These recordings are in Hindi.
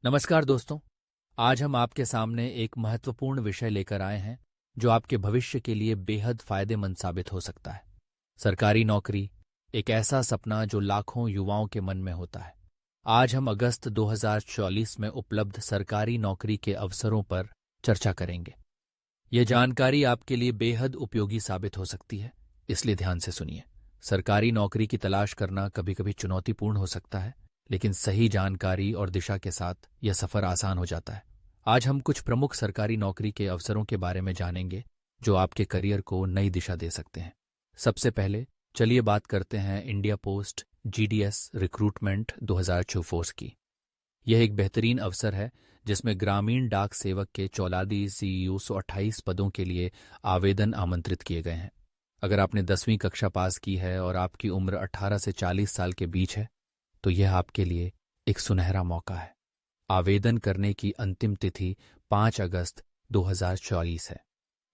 नमस्कार दोस्तों। आज हम आपके सामने एक महत्वपूर्ण विषय लेकर आए हैं जो आपके भविष्य के लिए बेहद फायदेमंद साबित हो सकता है। सरकारी नौकरी, एक ऐसा सपना जो लाखों युवाओं के मन में होता है। आज हम अगस्त 2044 में उपलब्ध सरकारी नौकरी के अवसरों पर चर्चा करेंगे। ये जानकारी आपके लिए बेहद उपयोगी साबित हो सकती है, इसलिए ध्यान से सुनिए। सरकारी नौकरी की तलाश करना कभी कभी चुनौतीपूर्ण हो सकता है, लेकिन सही जानकारी और दिशा के साथ यह सफर आसान हो जाता है। आज हम कुछ प्रमुख सरकारी नौकरी के अवसरों के बारे में जानेंगे जो आपके करियर को नई दिशा दे सकते हैं। सबसे पहले चलिए बात करते हैं इंडिया पोस्ट जीडीएस रिक्रूटमेंट 2024 की। यह एक बेहतरीन अवसर है जिसमें ग्रामीण डाक सेवक के 128 पदों के लिए आवेदन आमंत्रित किए गए हैं। अगर आपने 10वीं कक्षा पास की है और आपकी उम्र 18 से 40 साल के बीच है तो यह आपके लिए एक सुनहरा मौका है। आवेदन करने की अंतिम तिथि 5 अगस्त 2024 है।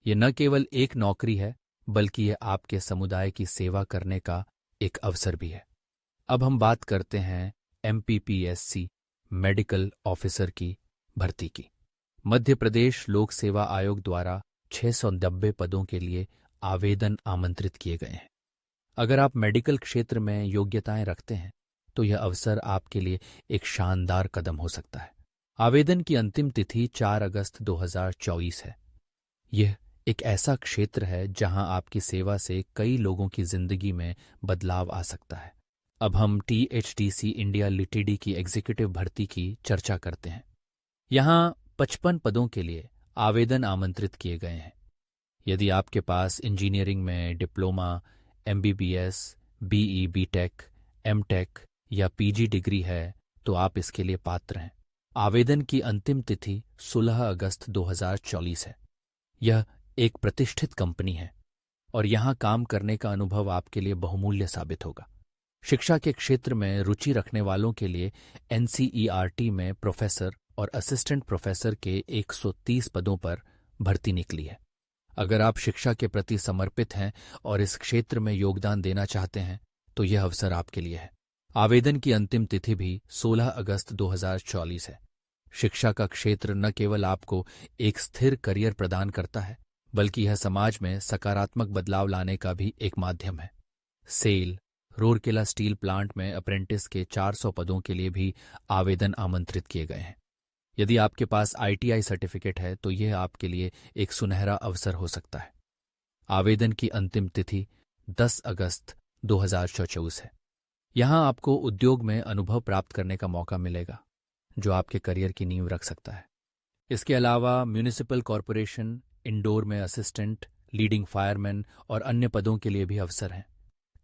यह न केवल एक नौकरी है बल्कि यह आपके समुदाय की सेवा करने का एक अवसर भी है। अब हम बात करते हैं MPPSC मेडिकल ऑफिसर की भर्ती की। मध्य प्रदेश लोक सेवा आयोग द्वारा 690 पदों के लिए आवेदन आमंत्रित किए गए हैं। अगर आप मेडिकल क्षेत्र में योग्यताएं रखते हैं तो यह अवसर आपके लिए एक शानदार कदम हो सकता है। आवेदन की अंतिम तिथि 4 अगस्त 2024 है। यह एक ऐसा क्षेत्र है जहां आपकी सेवा से कई लोगों की जिंदगी में बदलाव आ सकता है। अब हम THDC इंडिया लिमिटेड की एग्जीक्यूटिव भर्ती की चर्चा करते हैं। यहां 55 पदों के लिए आवेदन आमंत्रित किए गए हैं। यदि आपके पास इंजीनियरिंग में diploma, MBBS, BE, BTech, MTech या PG डिग्री है तो आप इसके लिए पात्र हैं। आवेदन की अंतिम तिथि 16 अगस्त 2024 है। यह एक प्रतिष्ठित कंपनी है और यहां काम करने का अनुभव आपके लिए बहुमूल्य साबित होगा। शिक्षा के क्षेत्र में रुचि रखने वालों के लिए NCERT में प्रोफेसर और असिस्टेंट प्रोफेसर के 130 पदों पर भर्ती निकली है। अगर आप शिक्षा के प्रति समर्पित हैं और इस क्षेत्र में योगदान देना चाहते हैं तो यह अवसर आपके लिए है। आवेदन की अंतिम तिथि भी 16 अगस्त 2024 है। शिक्षा का क्षेत्र न केवल आपको एक स्थिर करियर प्रदान करता है बल्कि यह समाज में सकारात्मक बदलाव लाने का भी एक माध्यम है। सेल रूरकेला स्टील प्लांट में अप्रेंटिस के 400 पदों के लिए भी आवेदन आमंत्रित किए गए हैं। यदि आपके पास ITI सर्टिफिकेट है तो यह आपके लिए एक सुनहरा अवसर हो सकता है। आवेदन की अंतिम तिथि 10 अगस्त 2024 है। यहां आपको उद्योग में अनुभव प्राप्त करने का मौका मिलेगा जो आपके करियर की नींव रख सकता है। इसके अलावा म्यूनिसिपल कॉरपोरेशन, इंडोर में असिस्टेंट, लीडिंग फायरमैन और अन्य पदों के लिए भी अवसर हैं।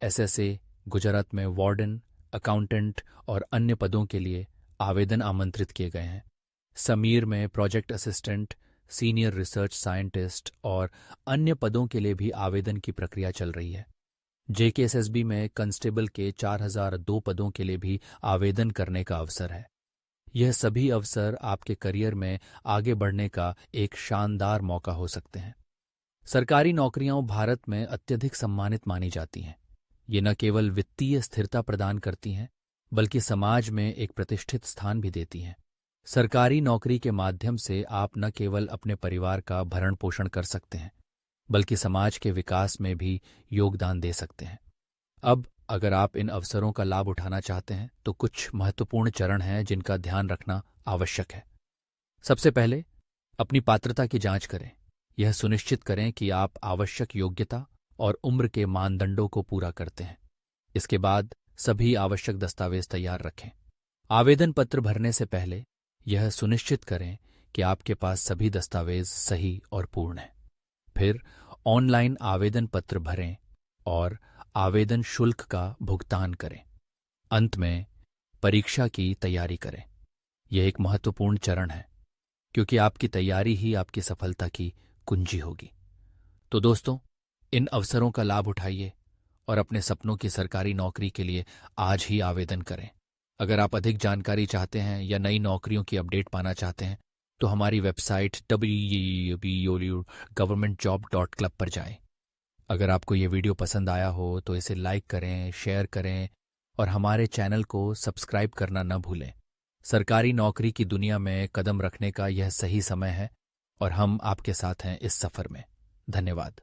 SSA गुजरात में वार्डन, अकाउंटेंट और अन्य पदों के लिए आवेदन आमंत्रित किए गए हैं। समीर में project assistant, senior research scientist और अन्य पदों के लिए भी आवेदन की प्रक्रिया चल रही है। JKSSB में कांस्टेबल के 4002 पदों के लिए भी आवेदन करने का अवसर है। यह सभी अवसर आपके करियर में आगे बढ़ने का एक शानदार मौका हो सकते हैं। सरकारी नौकरियां भारत में अत्यधिक सम्मानित मानी जाती हैं। ये न केवल वित्तीय स्थिरता प्रदान करती हैं बल्कि समाज में एक प्रतिष्ठित स्थान भी देती हैं। सरकारी नौकरी के माध्यम से आप न केवल अपने परिवार का भरण पोषण कर सकते हैं बल्कि समाज के विकास में भी योगदान दे सकते हैं। अब अगर आप इन अवसरों का लाभ उठाना चाहते हैं तो कुछ महत्वपूर्ण चरण हैं जिनका ध्यान रखना आवश्यक है। सबसे पहले अपनी पात्रता की जांच करें। यह सुनिश्चित करें कि आप आवश्यक योग्यता और उम्र के मानदंडों को पूरा करते हैं। इसके बाद सभी आवश्यक दस्तावेज तैयार रखें। आवेदन पत्र भरने से पहले यह सुनिश्चित करें कि आपके पास सभी दस्तावेज सही और पूर्ण हैं। फिर ऑनलाइन आवेदन पत्र भरें और आवेदन शुल्क का भुगतान करें। अंत में परीक्षा की तैयारी करें। यह एक महत्वपूर्ण चरण है क्योंकि आपकी तैयारी ही आपकी सफलता की कुंजी होगी। तो दोस्तों, इन अवसरों का लाभ उठाइए और अपने सपनों की सरकारी नौकरी के लिए आज ही आवेदन करें। अगर आप अधिक जानकारी चाहते हैं या नई नौकरियों की अपडेट पाना चाहते हैं तो हमारी वेबसाइट www.governmentjob.club पर जाएं। अगर आपको ये वीडियो पसंद आया हो तो इसे लाइक करें, शेयर करें और हमारे चैनल को सब्सक्राइब करना न भूलें। सरकारी नौकरी की दुनिया में कदम रखने का यह सही समय है और हम आपके साथ हैं इस सफर में। धन्यवाद।